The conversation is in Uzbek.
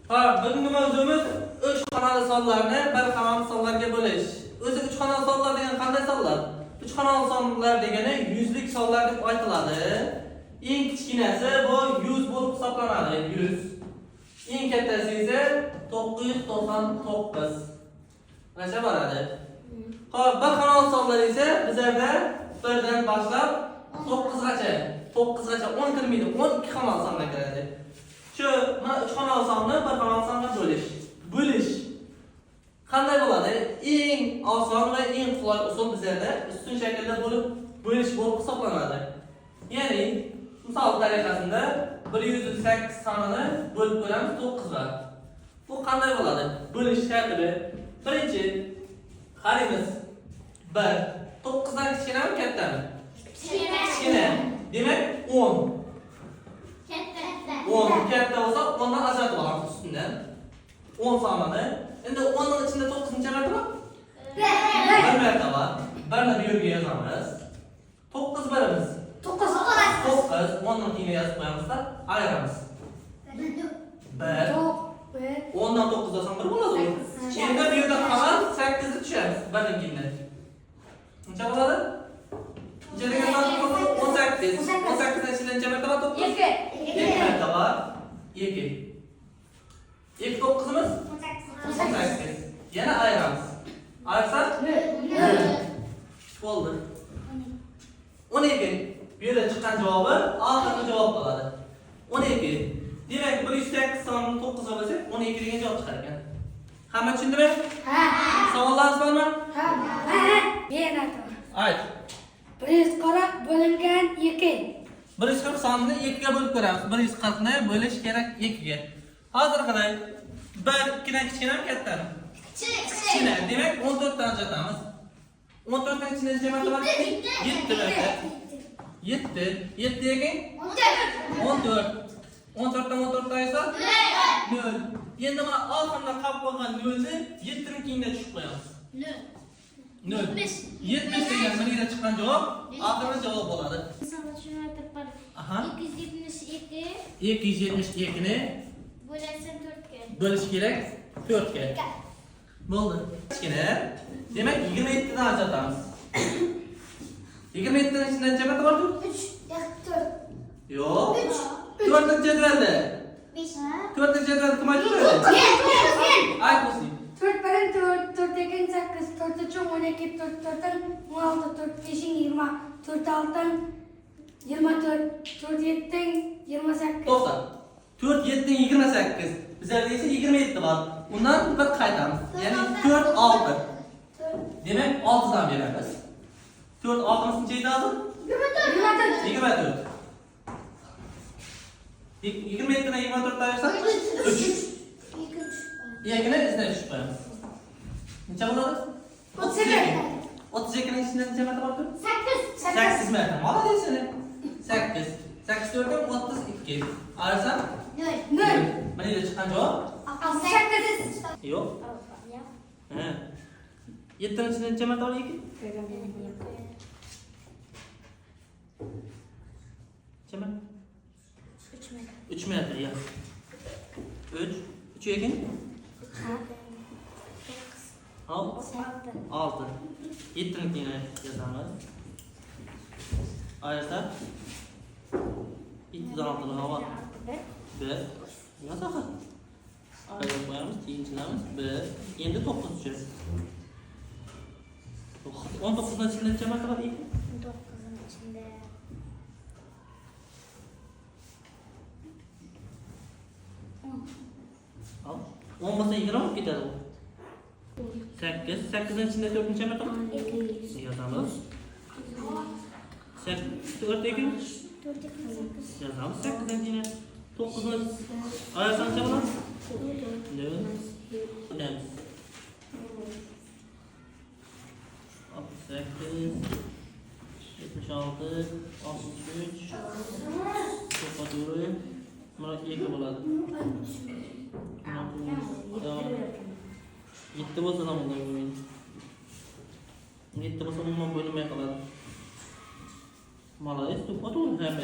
Ha, bugungi mavzumiz 3 xonali sonlarni bir xonali sonlarga bo'lish. O'zi 3 xonali sonlar degan qanday sonlar? 3 xonali sonlar degani yuzlik sonlar deb aytiladi. Eng kichkinasi bu 100 bo'lib hisoblanadi, 100. Eng kattasi esa 999. Qancha bo'ladi? Xo'p, bir xonali sonlar esa bizlarda 1 dan boshlab 9 gacha 10 kirmaydi, 12 xonali sonlar kiradi. Shu mana 3 xonali sonni bir xonali songa bo'lish qanday bo'ladi? Eng oson va eng qulay usul bizlarda ustun shaklda bo'lish bo'lib hisoblanadi. Ya'ni misol tariqasida 108 sonini bo'lib ko'ramiz 9 ga. Bu qanday bo'ladi? Bo'lish tartibi. Birinchi qaraymiz. 1 9 dan kichkinami, kattami? Kichkina. Demak 10. Katta bo'lsa 10 dan ajratib olamiz ustidan. 10 sonini. Endi 10 ning ichida 9-chi martaba? 1 martaba. 1 ni bu yerga yozamiz. 9 birimiz. 9 10 ning keyinga yozib qo'yamizda, ayiramiz. 1 10 dan 9 olsam 1 bo'ladi. Endi bu yerda qolgan 8 ni tushiramiz 1 ning keyinga. Qancha bo'ladi? Ichidagi son 18. 18 dan ichidan necha martaba 9? 2 martaba. 2 9'imiz 18. Yana ayıramiz. Ayırsak 0 bo'ldi. 12. Bu yerda chiqqan javobi oxirgi javob bo'ladi. 12. Demak, 108 sonni 9 ga bo'lsak 12 degan javob chiqar ekan. Hamma tushundimi? Ha. Savollaringiz bormi? Ha. Men aytaman. Ayt. 140 bo'lingan 2. 140 sonni 2 ga bo'lib ko'ramiz. 140 ni bo'lish kerak 2 ga. Hozir qarang. 1 2 dan kichkinami, kattami? Kichkina. Demak 14 dan ajratamiz. 14 dan ichida necha marta bor? 7 marta. 7. 7 degan 14. 14 dan 14 ayirsa 0. Endi mana oxirida qolib qolgan 0 ni 7 ning keyinga tushib qo'yamiz. 0. 70 degan menga chiqqan javob oxirgi javob bo'ladi. Aha. 272 ni bo'lish kerak 4 ga. Bo'ldi. Kichkina. Demak 27 dan ajratamiz. 27 dan ichidan necha marta bor? 3 yo'q. 4 jadvalda. 4 jadvalda kim aytadi? Ayt bo'lsin. 4 bilan 4 degan 8, 4 uchun 12, 4 dan 16, 4 5 20, 4 6 24, 4 7 28. To'xta. 4 7 28. Bizlarda esa 27 bor. Undan bir qaytamiz. Ya'ni 4 6. Demak 6 dan beramiz. 4 6 necha edi hozir? 24. 27 dan 24 ayirsak 3. 2 ni izidan tushib qo'yamiz. Necha bo'ladi? 32. 32 ning ichidan necha marta bor? 8. 8 marta. Молодец seni. 8. 8 4 32. Ayırsam 0. Mana yerda chiqqan javob 8. yo'q. Ha. 7 ning ichidan necha marta bor? 2. Necha marta? 3 marta, ya. 3 ekan? Ha. 6. 7 ning keyinga yozamiz. Ayırsak 2 dan 6 ni havo 1. Yozaqa. Ayırib qo'yamiz, keyinchilamiz 1. Endi 9 tushiramiz. 19 dan ichidan necha marta bor? 2. 19'un içinde 10 bo'lsa 20 olib ketadi bu. 8. 8 dan ichida 4 necha marta bor? 2. Yozamiz. 4 ekan? 4 Yozamiz. 8 dan keyin 9 ni ayirsak necha bo'ladi? 0. 68 76 63 94 mana 2 bo'ladi. 7 bo'lsa ham bunday bo'lmaydi. 7 bo'lsa umuman bo'lmay qoladi. Молодец, to'xtatib hamma.